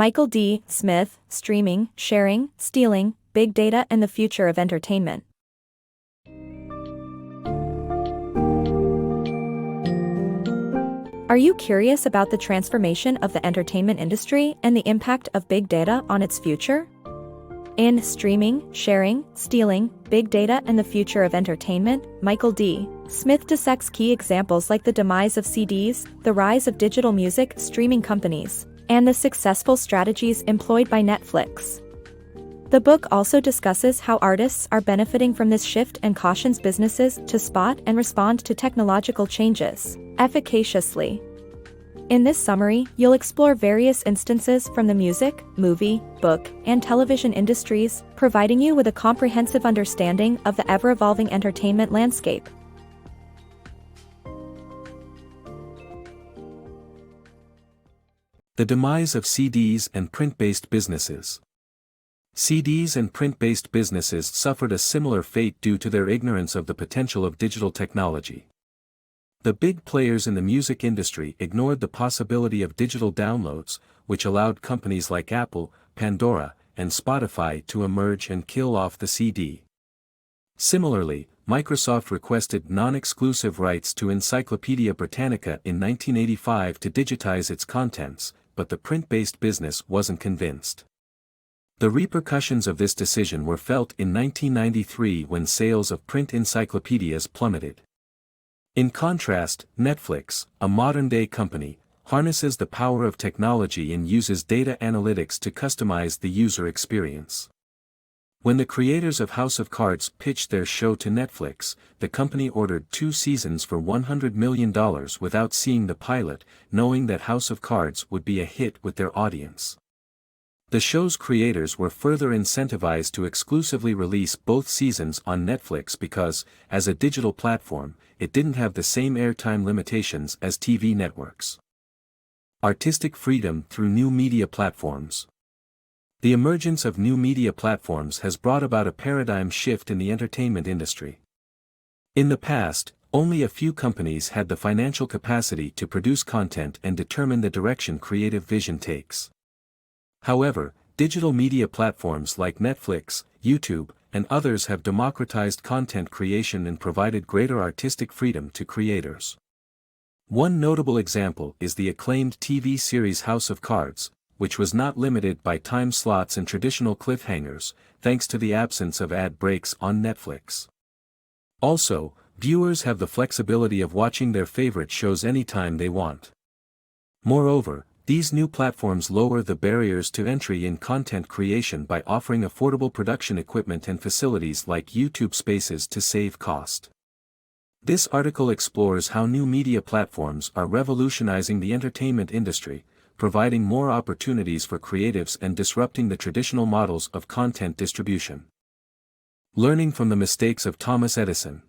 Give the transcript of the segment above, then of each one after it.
Michael D. Smith, Streaming, Sharing, Stealing, Big Data and the Future of Entertainment. Are you curious about the transformation of the entertainment industry and the impact of big data on its future? In Streaming, Sharing, Stealing, Big Data and the Future of Entertainment, Michael D. Smith dissects key examples like the demise of CDs, the rise of digital music streaming companies, and the successful strategies employed by Netflix. The book also discusses how artists are benefiting from this shift and cautions businesses to spot and respond to technological changes efficaciously. In this summary, you'll explore various instances from the music, movie, book, and television industries, providing you with a comprehensive understanding of the ever-evolving entertainment landscape. The demise of CDs and print-based businesses. CDs and print-based businesses suffered a similar fate due to their ignorance of the potential of digital technology. The big players in the music industry ignored the possibility of digital downloads, which allowed companies like Apple, Pandora, and Spotify to emerge and kill off the CD. Similarly, Microsoft requested non-exclusive rights to Encyclopedia Britannica in 1985 to digitize its contents, but the print-based business wasn't convinced. The repercussions of this decision were felt in 1993 when sales of print encyclopedias plummeted. In contrast, Netflix, a modern-day company, harnesses the power of technology and uses data analytics to customize the user experience. When the creators of House of Cards pitched their show to Netflix, the company ordered 2 seasons for $100 million without seeing the pilot, knowing that House of Cards would be a hit with their audience. The show's creators were further incentivized to exclusively release both seasons on Netflix because, as a digital platform, it didn't have the same airtime limitations as TV networks. Artistic freedom through new media platforms. The emergence of new media platforms has brought about a paradigm shift in the entertainment industry. In the past, only a few companies had the financial capacity to produce content and determine the direction creative vision takes. However, digital media platforms like Netflix, YouTube, and others have democratized content creation and provided greater artistic freedom to creators. One notable example is the acclaimed TV series House of Cards, which was not limited by time slots and traditional cliffhangers, thanks to the absence of ad breaks on Netflix. Also, viewers have the flexibility of watching their favorite shows anytime they want. Moreover, these new platforms lower the barriers to entry in content creation by offering affordable production equipment and facilities like YouTube Spaces to save cost. This article explores how new media platforms are revolutionizing the entertainment industry, providing more opportunities for creatives and disrupting the traditional models of content distribution. Learning from the mistakes of Thomas Edison.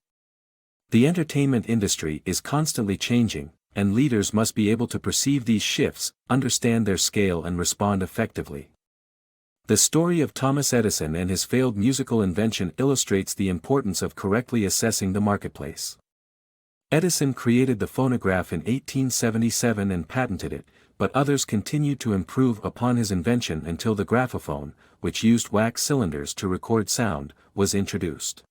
The entertainment industry is constantly changing, and leaders must be able to perceive these shifts, understand their scale and respond effectively. The story of Thomas Edison and his failed musical invention illustrates the importance of correctly assessing the marketplace. Edison created the phonograph in 1877 and patented it, but others continued to improve upon his invention until the graphophone, which used wax cylinders to record sound, was introduced.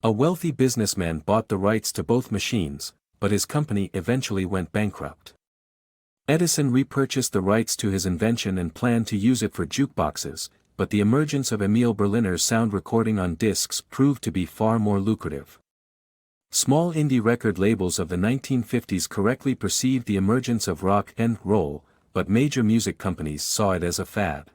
A wealthy businessman bought the rights to both machines, but his company eventually went bankrupt. Edison repurchased the rights to his invention and planned to use it for jukeboxes, but the emergence of Emil Berliner's sound recording on discs proved to be far more lucrative. Small indie record labels of the 1950s correctly perceived the emergence of rock and roll, but major music companies saw it as a fad.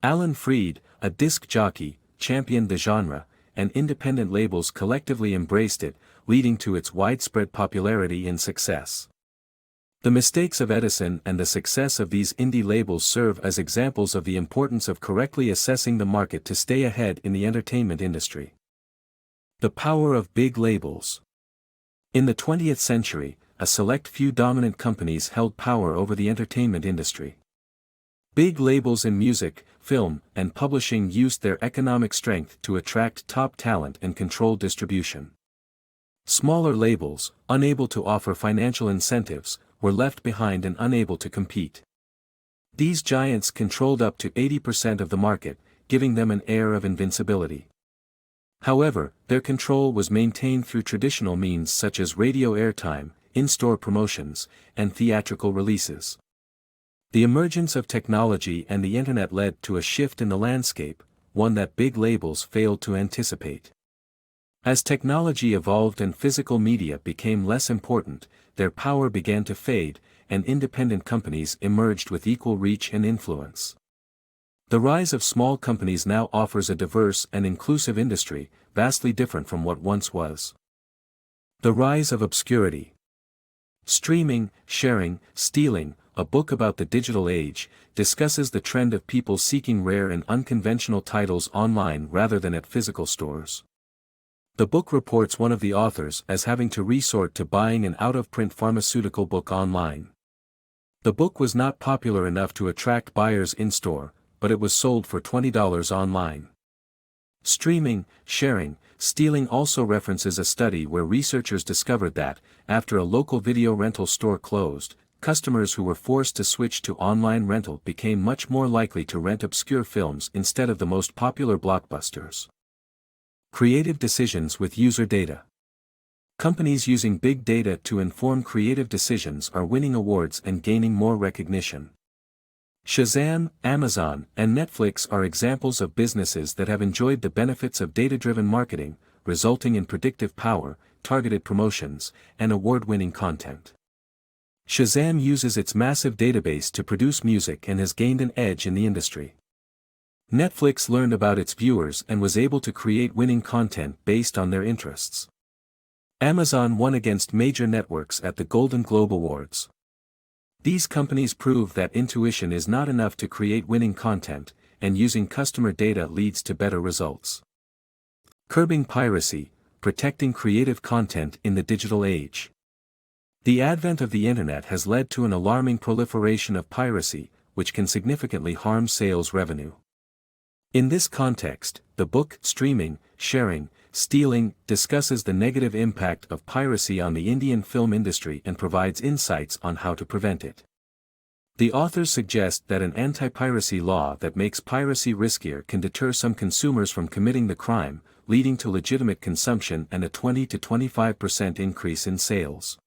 Alan Freed, a disc jockey, championed the genre, and independent labels collectively embraced it, leading to its widespread popularity and success. The mistakes of Edison and the success of these indie labels serve as examples of the importance of correctly assessing the market to stay ahead in the entertainment industry. The power of big labels. In the 20th century, a select few dominant companies held power over the entertainment industry. Big labels in music, film, and publishing used their economic strength to attract top talent and control distribution. Smaller labels, unable to offer financial incentives, were left behind and unable to compete. These giants controlled up to 80% of the market, giving them an air of invincibility. However, their control was maintained through traditional means such as radio airtime, in-store promotions, and theatrical releases. The emergence of technology and the internet led to a shift in the landscape, one that big labels failed to anticipate. As technology evolved and physical media became less important, their power began to fade, and independent companies emerged with equal reach and influence. The rise of small companies now offers a diverse and inclusive industry, vastly different from what once was. The Rise of Obscurity. Streaming, Sharing, Stealing, a book about the digital age, discusses the trend of people seeking rare and unconventional titles online rather than at physical stores. The book reports one of the authors as having to resort to buying an out-of-print pharmaceutical book online. The book was not popular enough to attract buyers in-store, but it was sold for $20 online. Streaming, Sharing, Stealing also references a study where researchers discovered that, after a local video rental store closed, customers who were forced to switch to online rental became much more likely to rent obscure films instead of the most popular blockbusters. Creative decisions with user data. Companies using big data to inform creative decisions are winning awards and gaining more recognition. Shazam, Amazon, and Netflix are examples of businesses that have enjoyed the benefits of data-driven marketing, resulting in predictive power, targeted promotions, and award-winning content. Shazam uses its massive database to produce music and has gained an edge in the industry. Netflix learned about its viewers and was able to create winning content based on their interests. Amazon won against major networks at the Golden Globe Awards. These companies prove that intuition is not enough to create winning content, and using customer data leads to better results. Curbing piracy, protecting creative content in the digital age. The advent of the internet has led to an alarming proliferation of piracy, which can significantly harm sales revenue. In this context, the book Streaming, Sharing, Stealing discusses the negative impact of piracy on the Indian film industry and provides insights on how to prevent it. The authors suggest that an anti-piracy law that makes piracy riskier can deter some consumers from committing the crime, leading to legitimate consumption and a 20 to 25% increase in sales.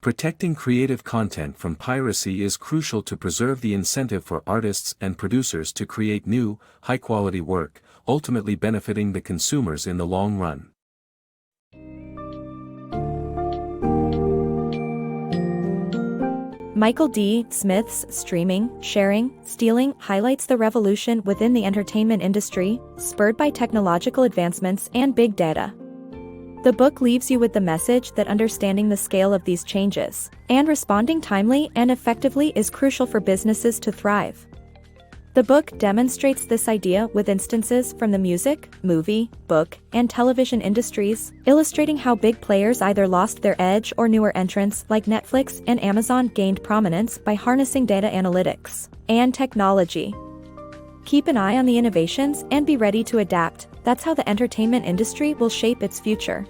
Protecting creative content from piracy is crucial to preserve the incentive for artists and producers to create new, high-quality work, ultimately benefiting the consumers in the long run. Michael D. Smith's Streaming, Sharing, Stealing highlights the revolution within the entertainment industry, spurred by technological advancements and big data. The book leaves you with the message that understanding the scale of these changes and responding timely and effectively is crucial for businesses to thrive. The book demonstrates this idea with instances from the music, movie, book, and television industries, illustrating how big players either lost their edge or newer entrants like Netflix and Amazon gained prominence by harnessing data analytics and technology. Keep an eye on the innovations and be ready to adapt. That's how the entertainment industry will shape its future.